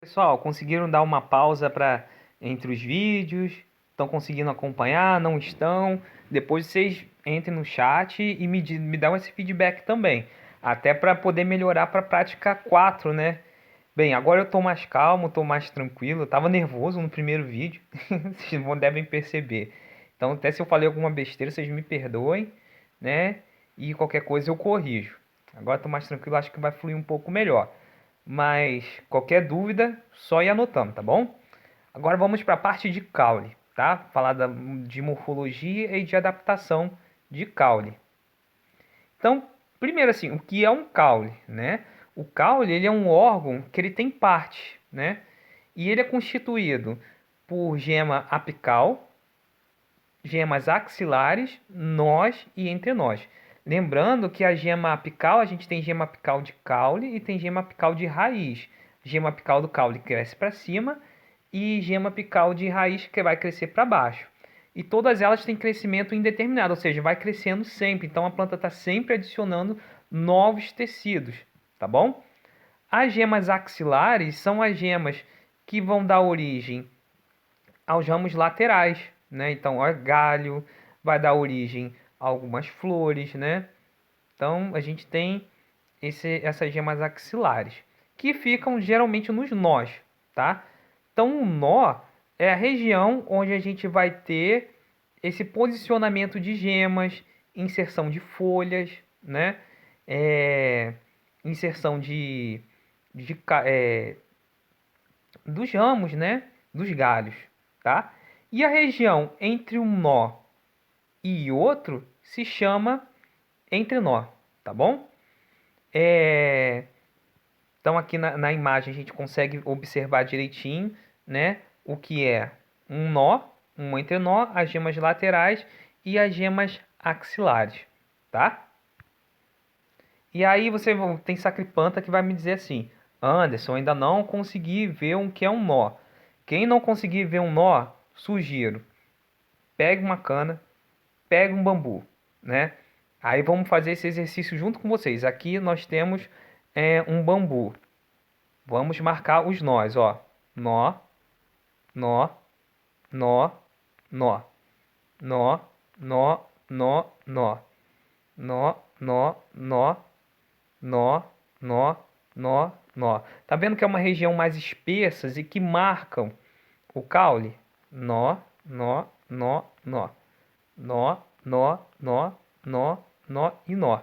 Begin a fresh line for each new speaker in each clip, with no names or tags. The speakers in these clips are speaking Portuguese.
Pessoal, conseguiram dar uma pausa para entre os vídeos? Estão conseguindo acompanhar? Não estão? Depois vocês entrem no chat e me dão esse feedback também, até para poder melhorar para a prática 4, né? Bem, agora eu tô mais calmo, tô mais tranquilo. Eu tava nervoso no primeiro vídeo, vocês devem perceber. Então, até se eu falei alguma besteira, vocês me perdoem, né? E qualquer coisa eu corrijo. Agora tô mais tranquilo, acho que vai fluir um pouco melhor. Mas qualquer dúvida, só ir anotando, tá bom? Agora vamos para a parte de caule, tá? Falar de morfologia e de adaptação de caule. Então, primeiro assim, o que é um caule, né? O caule, ele é um órgão que ele tem partes, né? E ele é constituído por gema apical, gemas axilares, nós e entrenós. Lembrando que a gema apical, a gente tem gema apical de caule e tem gema apical de raiz. Gema apical do caule cresce para cima e gema apical de raiz que vai crescer para baixo. E todas elas têm crescimento indeterminado, ou seja, vai crescendo sempre. Então a planta está sempre adicionando novos tecidos, tá bom? As gemas axilares são as gemas que vão dar origem aos ramos laterais, né? Então, o galho vai dar origem a algumas flores, né? Então, a gente tem essas gemas axilares, que ficam geralmente nos nós, tá? Então, o nó é a região onde a gente vai ter esse posicionamento de gemas, inserção de folhas, né? Inserção de, dos ramos, né? Dos galhos, tá? E a região entre um nó e outro se chama entrenó, tá bom? Então aqui na imagem a gente consegue observar direitinho, né? O que é um nó, um entrenó, as gemas laterais e as gemas axilares, tá? E aí você tem sacripanta que vai me dizer assim: Anderson, ainda não consegui ver o que é um nó. Quem não conseguir ver um nó, sugiro, pegue uma cana, pegue um bambu, né? Aí vamos fazer esse exercício junto com vocês. Aqui nós temos um bambu. Vamos marcar os nós, ó. Nó, nó, nó, nó, nó, nó, nó, nó, nó, nó, nó, nó, nó, nó, nó. Tá vendo que é uma região mais espessas e que marcam o caule? Nó, nó, nó, nó. Nó, nó, nó, nó, nó e nó.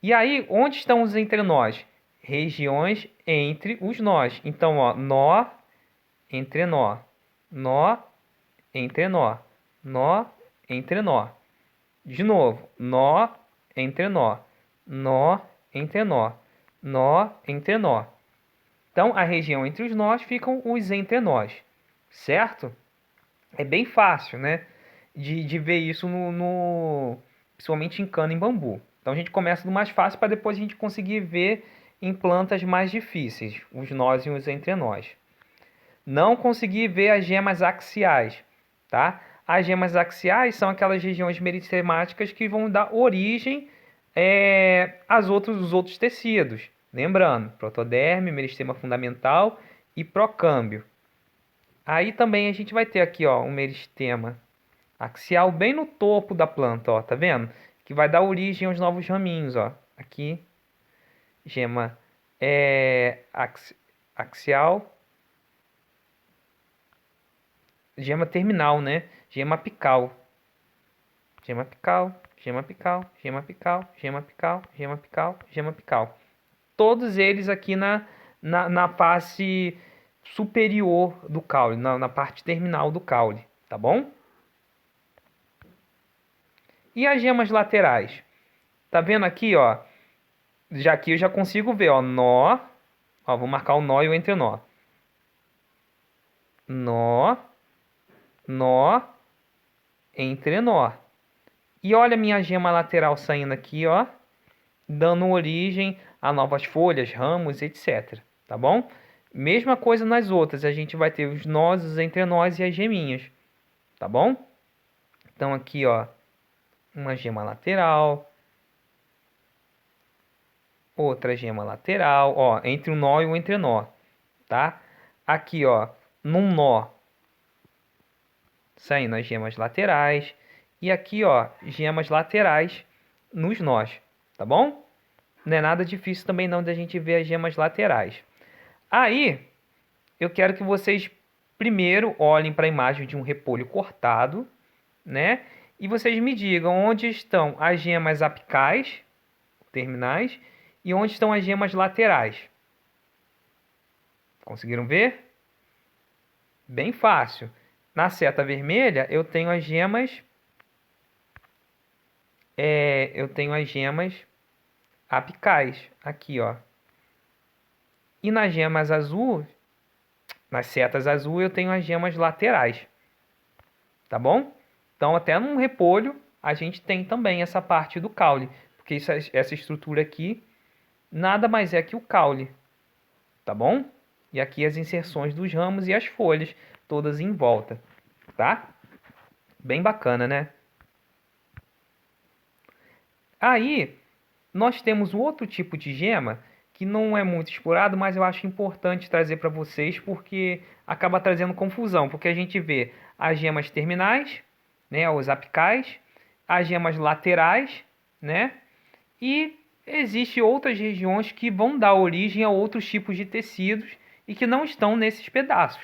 E aí, onde estão os entrenós? Regiões entre os nós. Então, ó, nó, entrenó. Nó, entrenó. Nó, entrenó. De novo, nó, entrenó. Nó, entrenó. Nó, entrenó. Então, a região entre os nós ficam os entrenós, certo? É bem fácil, né? De ver isso principalmente em cana em bambu. Então a gente começa do mais fácil para depois a gente conseguir ver em plantas mais difíceis, os nós e os entrenós. Não consegui ver as gemas axiais, tá? As gemas axiais são aquelas regiões meristematicas que vão dar origem os outros tecidos. Lembrando, protoderme, meristema fundamental e procâmbio. Aí também a gente vai ter aqui, ó, um meristema axial bem no topo da planta, ó, tá vendo? Que vai dar origem aos novos raminhos, ó. Aqui, gema axial, gema terminal, né? Gema apical. Gema apical, gema apical, gema apical, gema apical, gema apical, gema apical. Todos eles aqui na face superior do caule, na parte terminal do caule, tá bom? E as gemas laterais? Tá vendo aqui, ó? Já aqui eu já consigo ver, ó, nó. Ó, vou marcar o nó e o entrenó. Nó, nó, entrenó. E olha a minha gema lateral saindo aqui, ó, dando origem a novas folhas, ramos, etc. Tá bom? Mesma coisa nas outras, a gente vai ter os nós, os entrenós e as geminhas. Tá bom? Então aqui, ó, uma gema lateral, outra gema lateral, ó, entre o nó e o entrenó. tá? Aqui, ó, num nó, saindo as gemas laterais. E aqui, ó, gemas laterais nos nós, tá bom? Não é nada difícil também não da gente ver as gemas laterais. Aí, eu quero que vocês primeiro olhem para a imagem de um repolho cortado, né? E vocês me digam onde estão as gemas apicais, terminais, e onde estão as gemas laterais. Conseguiram ver? Bem fácil. Na seta vermelha, eu tenho as gemas apicais, aqui, ó. E nas gemas azul, nas setas azul, eu tenho as gemas laterais, tá bom? Então, até num repolho, a gente tem também essa parte do caule, porque essa estrutura aqui nada mais é que o caule, tá bom? E aqui as inserções dos ramos e as folhas, todas em volta, tá? Bem bacana, né? Aí, nós temos um outro tipo de gema que não é muito explorado, mas eu acho importante trazer para vocês porque acaba trazendo confusão, porque a gente vê as gemas terminais, né, os apicais, as gemas laterais, né? E existe outras regiões que vão dar origem a outros tipos de tecidos e que não estão nesses pedaços,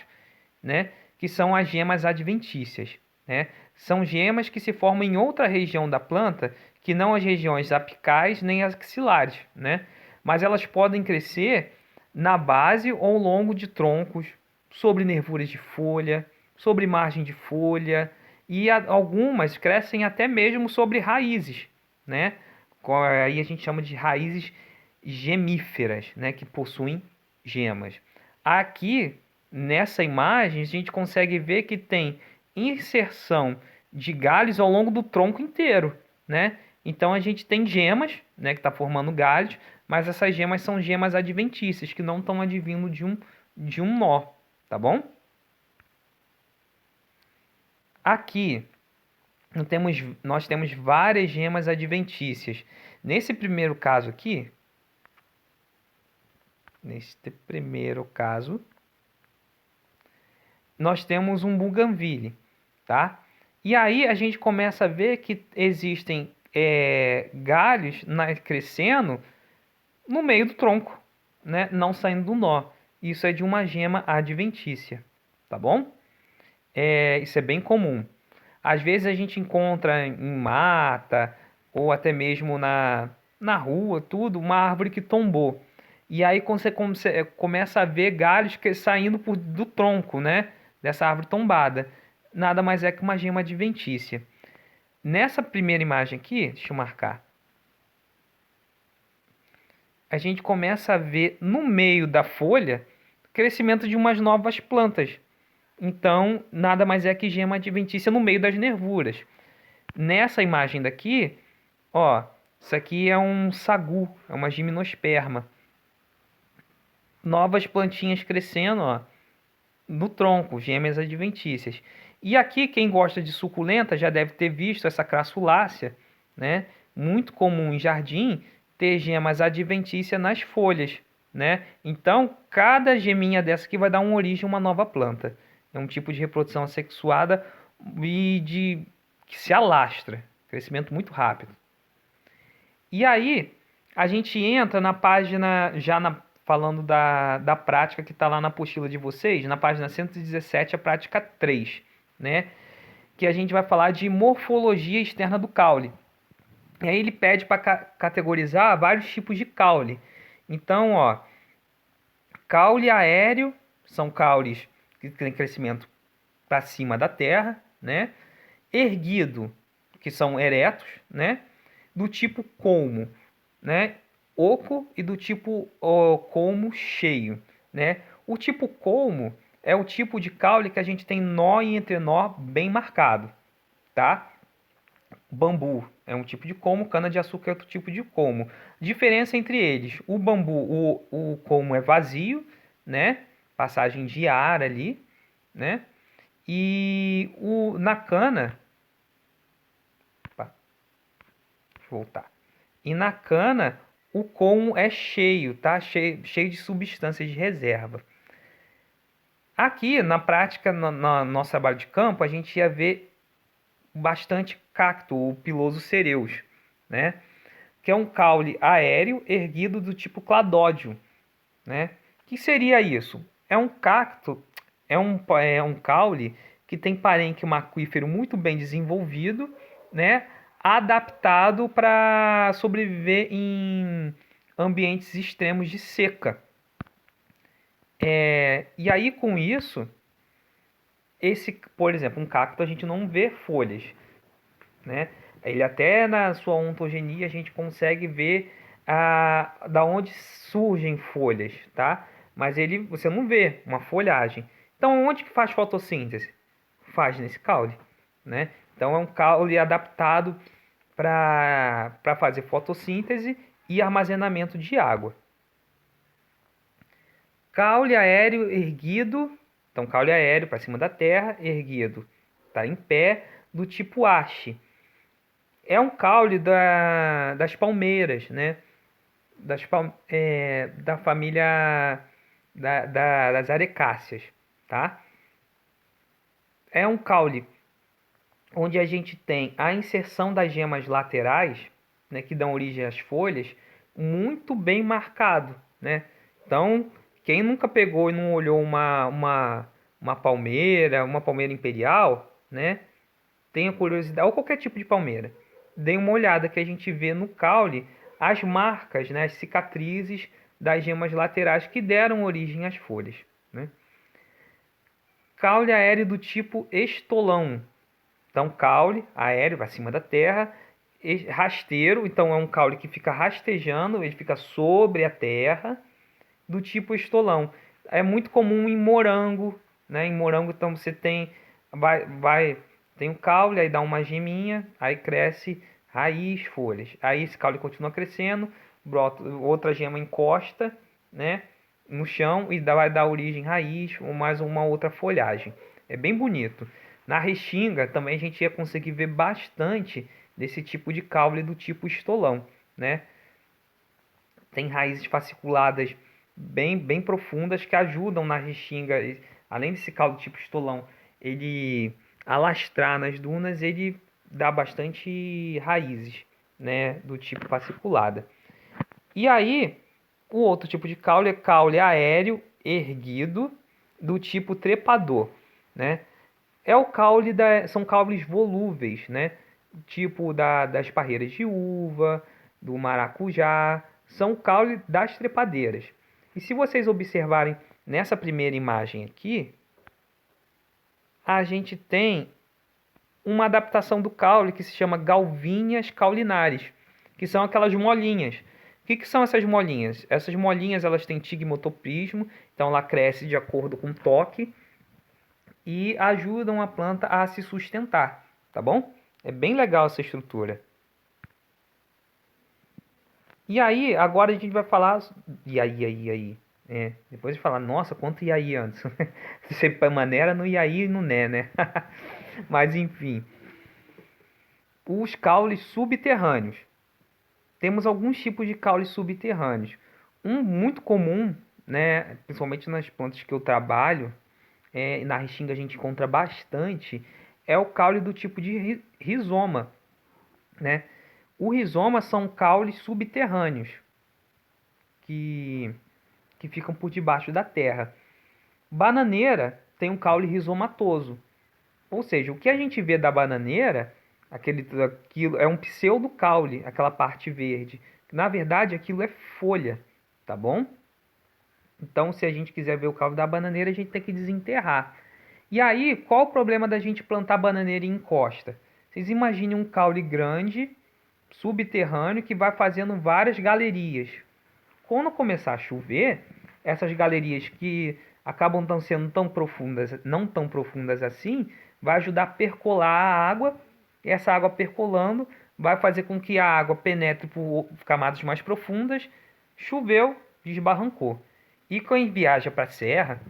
né? Que são as gemas adventícias, né? São gemas que se formam em outra região da planta, que não as regiões apicais nem as axilares, né? Mas elas podem crescer na base ou ao longo de troncos, sobre nervuras de folha, sobre margem de folha, e algumas crescem até mesmo sobre raízes, né? Aí a gente chama de raízes gemíferas, né? Que possuem gemas. Aqui nessa imagem, a gente consegue ver que tem inserção de galhos ao longo do tronco inteiro, né? Então a gente tem gemas, né, que está formando galhos, mas essas gemas são gemas adventícias, que não estão advindo de um nó, tá bom? Aqui nós temos várias gemas adventícias. Nesse primeiro caso aqui, nós temos um bougainville, tá? E aí a gente começa a ver que existem galhos crescendo no meio do tronco, né? Não saindo do nó. Isso é de uma gema adventícia, tá bom? Isso é bem comum. Às vezes a gente encontra em mata ou até mesmo na rua, tudo, uma árvore que tombou. E aí quando você começa a ver galhos saindo do tronco, né? Dessa árvore tombada. Nada mais é que uma gema adventícia. Nessa primeira imagem aqui, deixa eu marcar. A gente começa a ver no meio da folha crescimento de umas novas plantas. Então, nada mais é que gema adventícia no meio das nervuras. Nessa imagem daqui, ó, isso aqui é um sagu, é uma gimnosperma. Novas plantinhas crescendo, ó, no tronco, gemas adventícias. E aqui, quem gosta de suculenta já deve ter visto essa crassulácea, né? Muito comum em jardim ter gemas adventícias nas folhas, né? Então, cada geminha dessa aqui vai dar uma origem a uma nova planta. É um tipo de reprodução assexuada que se alastra, crescimento muito rápido. E aí, a gente entra na página, falando da prática que está lá na apostila de vocês, na página 117, a prática 3, né? Que a gente vai falar de morfologia externa do caule. E aí ele pede para categorizar vários tipos de caule. Então, ó, caule aéreo são caules que têm crescimento para cima da terra, né? Erguido, que são eretos, né? Do tipo colmo, né? Oco e do tipo colmo cheio, né? O tipo colmo é o tipo de caule que a gente tem nó e entrenó bem marcado, tá? Bambu é um tipo de colmo, cana-de-açúcar é outro tipo de colmo. Diferença entre eles: o bambu, o colmo é vazio, né? Passagem de ar ali, né? E na cana, opa, deixa eu voltar. E na cana, o colmo é cheio, tá? Cheio de substâncias de reserva. Aqui, na prática, no nosso trabalho de campo, a gente ia ver bastante cacto, o piloso cereus, né? Que é um caule aéreo erguido do tipo cladódio, né? O que seria isso? É um cacto, é um caule que tem parênquima aquífero muito bem desenvolvido, né? Adaptado para sobreviver em ambientes extremos de seca. E aí, com isso, por exemplo, um cacto a gente não vê folhas, né? Ele até na sua ontogenia a gente consegue ver da onde surgem folhas, tá? Mas você não vê uma folhagem. Então, onde que faz fotossíntese? Faz nesse caule, né? Então, é um caule adaptado para fazer fotossíntese e armazenamento de água. Caule aéreo erguido, então caule aéreo para cima da terra, erguido, tá em pé, do tipo haste. É um caule das palmeiras, né? Da família das arecáceas, tá? É um caule onde a gente tem a inserção das gemas laterais, né, que dão origem às folhas, muito bem marcado, né? Então, quem nunca pegou e não olhou uma uma palmeira imperial, né? Tenha curiosidade, ou qualquer tipo de palmeira, dê uma olhada que a gente vê no caule as marcas, né, as cicatrizes das gemas laterais que deram origem às folhas, né? Caule aéreo do tipo estolão. Então, caule aéreo, acima da terra, rasteiro, então é um caule que fica rastejando, ele fica sobre a terra, do tipo estolão. É muito comum em morango, né? Em morango, então você tem o caule, aí dá uma geminha, aí cresce raiz, folhas. Aí esse caule continua crescendo, brota outra gema encosta, né? No chão e vai dar origem raiz ou mais uma outra folhagem. É bem bonito. Na restinga também a gente ia conseguir ver bastante desse tipo de caule do tipo estolão, né? Tem raízes fasciculadas bem profundas que ajudam na restinga. Além desse caule tipo estolão, ele alastrar nas dunas, ele dá bastante raízes, né, do tipo fasciculada. E aí, o outro tipo de caule é caule aéreo erguido do tipo trepador, né? São caules volúveis, né? Tipo das parreiras de uva, do maracujá, são caule das trepadeiras. E se vocês observarem nessa primeira imagem aqui, a gente tem uma adaptação do caule que se chama galvinhas caulinares, que são aquelas molinhas. O que são essas molinhas? Essas molinhas elas têm tigmotopismo, então ela cresce de acordo com o toque e ajudam a planta a se sustentar, tá bom? É bem legal essa estrutura. E aí, agora a gente vai falar. E aí. Depois de falar, nossa, quanto e aí antes? Sempre maneira no e aí e no né? Mas enfim. Os caules subterrâneos. Temos alguns tipos de caules subterrâneos. Um muito comum, né, principalmente nas plantas que eu trabalho, na restinga a gente encontra bastante, é o caule do tipo de rizoma, né? O rizoma são caules subterrâneos que, que ficam por debaixo da terra. Bananeira tem um caule rizomatoso, ou seja, o que a gente vê da bananeira, aquilo é um pseudo caule, aquela parte verde. Na verdade, aquilo é folha, tá bom? Então, se a gente quiser ver o caule da bananeira, a gente tem que desenterrar. E aí, qual o problema da gente plantar bananeira em encosta? Vocês imaginem um caule grande, subterrâneo, que vai fazendo várias galerias. Quando começar a chover, essas galerias que acabam não sendo tão profundas, não tão profundas assim, vai ajudar a percolar a água. E essa água percolando vai fazer com que a água penetre por camadas mais profundas. Choveu, desbarrancou. E quem viaja para a serra,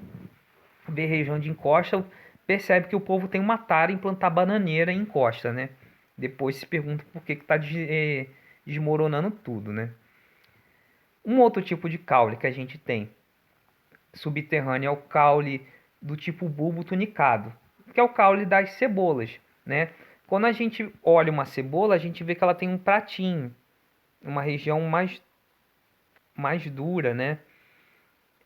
vê região de encosta, percebe que o povo tem uma tara em plantar bananeira em encosta, né? Depois se pergunta por que está desmoronando tudo, né? Um outro tipo de caule que a gente tem subterrâneo é o caule do tipo bulbo tunicado, que é o caule das cebolas, né? Quando a gente olha uma cebola, a gente vê que ela tem um pratinho, uma região mais dura, né?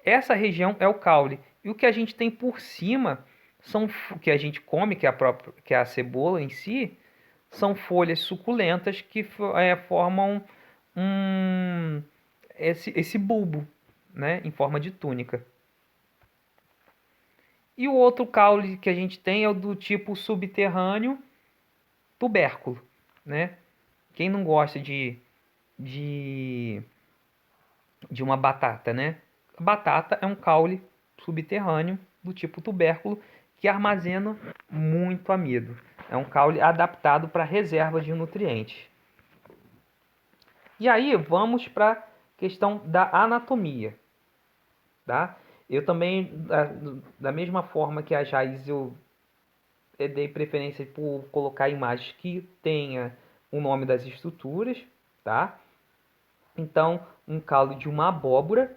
Essa região é o caule. E o que a gente tem por cima são o que a gente come, que é a cebola em si, são folhas suculentas que formam esse bulbo, né, em forma de túnica. E o outro caule que a gente tem é o do tipo subterrâneo tubérculo, né? Quem não gosta de, de uma batata, né? A batata é um caule subterrâneo do tipo tubérculo que armazena muito amido. É um caule adaptado para reserva de nutrientes. E aí vamos para a questão da anatomia, tá? Eu também, da mesma forma que as raízes, eu dei preferência por colocar imagens que tenha o nome das estruturas, tá? Então, um caule de uma abóbora,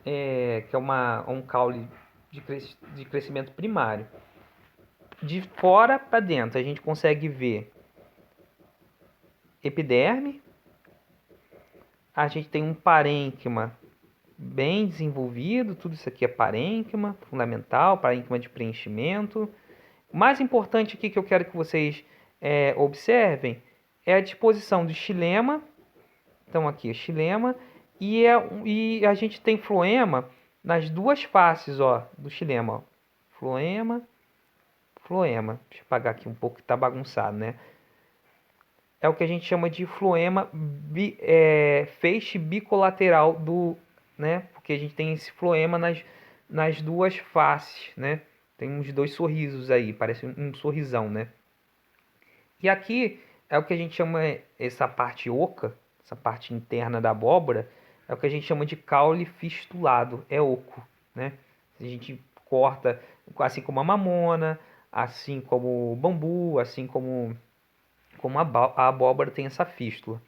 que é um caule de crescimento primário. De fora para dentro, a gente consegue ver epiderme, a gente tem um parênquima bem desenvolvido, tudo isso aqui é parênquima fundamental, parênquima de preenchimento. O mais importante aqui que eu quero que vocês observem é a disposição do xilema. Então aqui é xilema e a gente tem floema nas duas faces, ó, do xilema, ó. Floema, floema. Deixa eu apagar aqui um pouco que está bagunçado, né? É o que a gente chama de floema feixe bicolateral né? Porque a gente tem esse floema nas duas faces, né? Tem uns dois sorrisos aí, parece um sorrisão, né? E aqui é o que a gente chama essa parte oca, essa parte interna da abóbora, é o que a gente chama de caule fistulado, é oco, né? A gente corta, assim como a mamona, assim como o bambu, assim como a abóbora tem essa fístula.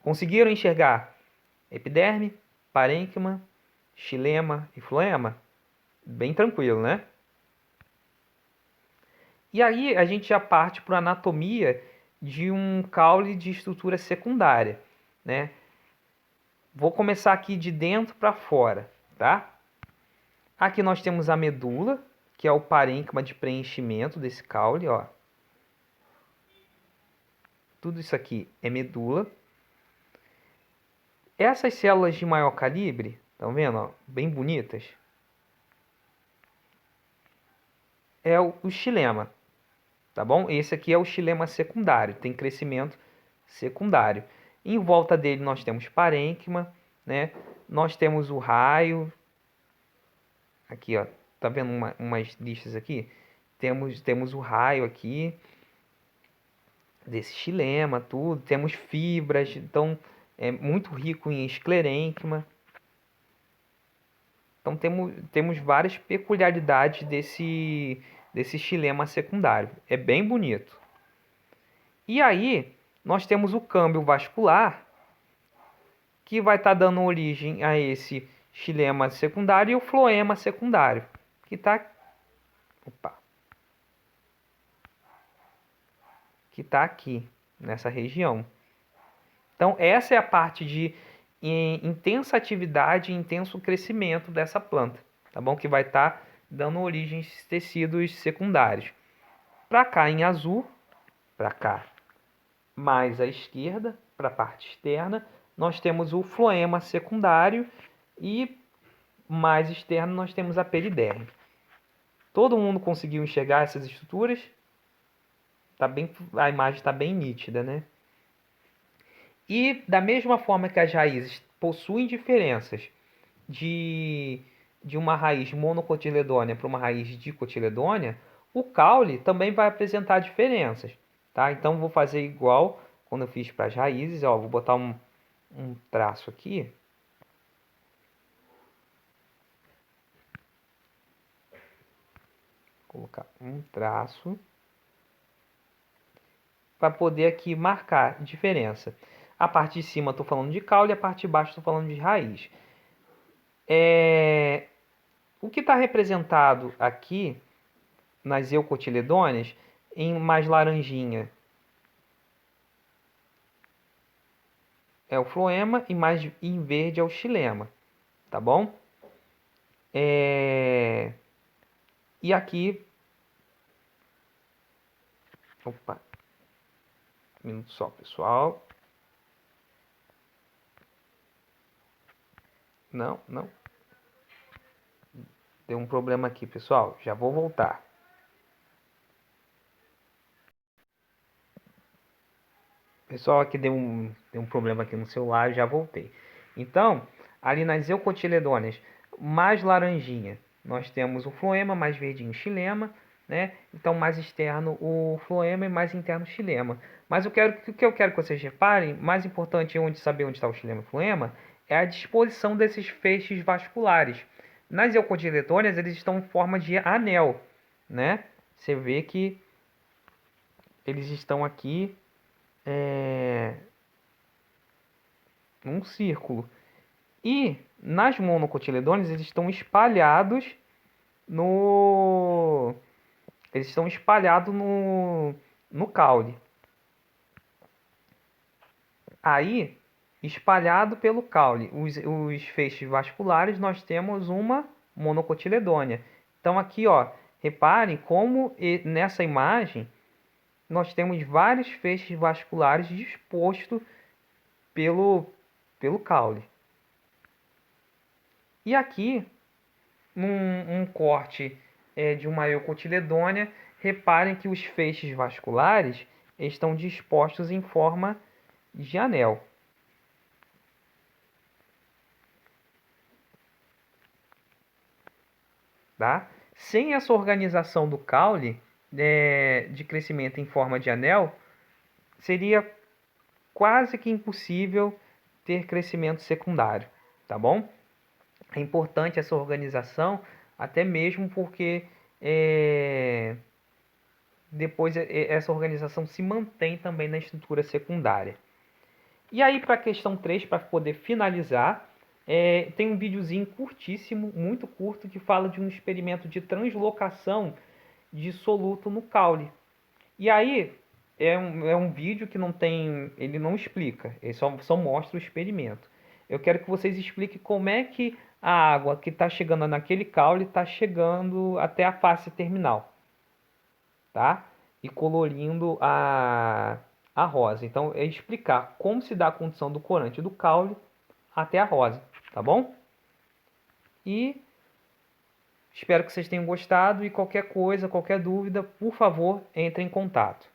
Conseguiram enxergar epiderme, parênquima, xilema e floema? Bem tranquilo, né? E aí a gente já parte para a anatomia de um caule de estrutura secundária, né? Vou começar aqui de dentro para fora, tá? Aqui nós temos a medula, que é o parênquima de preenchimento desse caule, ó. Tudo isso aqui é medula. Essas células de maior calibre, estão vendo, ó, bem bonitas? É o xilema, tá bom? Esse aqui é o xilema secundário, tem crescimento secundário. Em volta dele nós temos parênquima, né? Nós temos o raio. Aqui, ó, tá vendo umas listas aqui? Temos o raio aqui desse xilema, tudo. Temos fibras, então é muito rico em esclerênquima. Então temos várias peculiaridades desse xilema secundário. É bem bonito. E aí nós temos o câmbio vascular, que vai estar dando origem a esse xilema secundário e o floema secundário, que está aqui, nessa região. Então, essa é a parte de intensa atividade e intenso crescimento dessa planta, tá bom? Que vai estar dando origem a esses tecidos secundários. Para cá em azul, para cá mais à esquerda, para a parte externa, nós temos o floema secundário e mais externo nós temos a periderme. Todo mundo conseguiu enxergar essas estruturas? A imagem está bem nítida, né? E da mesma forma que as raízes possuem diferenças de uma raiz monocotiledônea para uma raiz dicotiledônea, o caule também vai apresentar diferenças, tá? Então vou fazer igual quando eu fiz para as raízes, ó, vou botar um traço aqui. Vou colocar um traço para poder aqui marcar diferença. A parte de cima estou falando de caule, a parte de baixo estou falando de raiz. O que está representado aqui nas eucotiledôneas em mais laranjinha é o floema e mais em verde é o xilema, tá bom? E aqui, opa, um minuto só, pessoal. Não, não. Deu um problema aqui, pessoal. Já vou voltar. Pessoal, aqui deu um problema aqui no celular, já voltei. Então, ali nas eucotiledôneas mais laranjinha, nós temos o floema, mais verdinho o xilema, né? Então, mais externo o floema e mais interno o xilema. Mas o que eu quero que vocês reparem, mais importante saber onde está o xilema e o floema, é a disposição desses feixes vasculares. Nas eucotiledôneas, eles estão em forma de anel, né? Você vê que eles estão aqui num círculo. E nas monocotiledôneas eles estão espalhados no eles estão espalhados no caule. Aí, espalhado pelo caule, os feixes vasculares, nós temos uma monocotiledônea. Então aqui, ó, reparem como nessa imagem nós temos vários feixes vasculares dispostos pelo caule. E aqui, num corte de uma eucotiledônea, reparem que os feixes vasculares estão dispostos em forma de anel. Tá? Sem essa organização do caule de crescimento em forma de anel, seria quase que impossível ter crescimento secundário, tá bom? É importante essa organização, até mesmo porque depois essa organização se mantém também na estrutura secundária. E aí, para a questão 3, para poder finalizar, tem um videozinho curtíssimo, muito curto, que fala de um experimento de translocação de soluto no caule. E aí, é um vídeo que não tem, ele não explica, ele só mostra o experimento. Eu quero que vocês expliquem como é que a água que está chegando naquele caule está chegando até a face terminal, tá? E colorindo a rosa. Então, é explicar como se dá a condição do corante do caule até a rosa, tá bom? E espero que vocês tenham gostado e qualquer coisa, qualquer dúvida, por favor, entre em contato.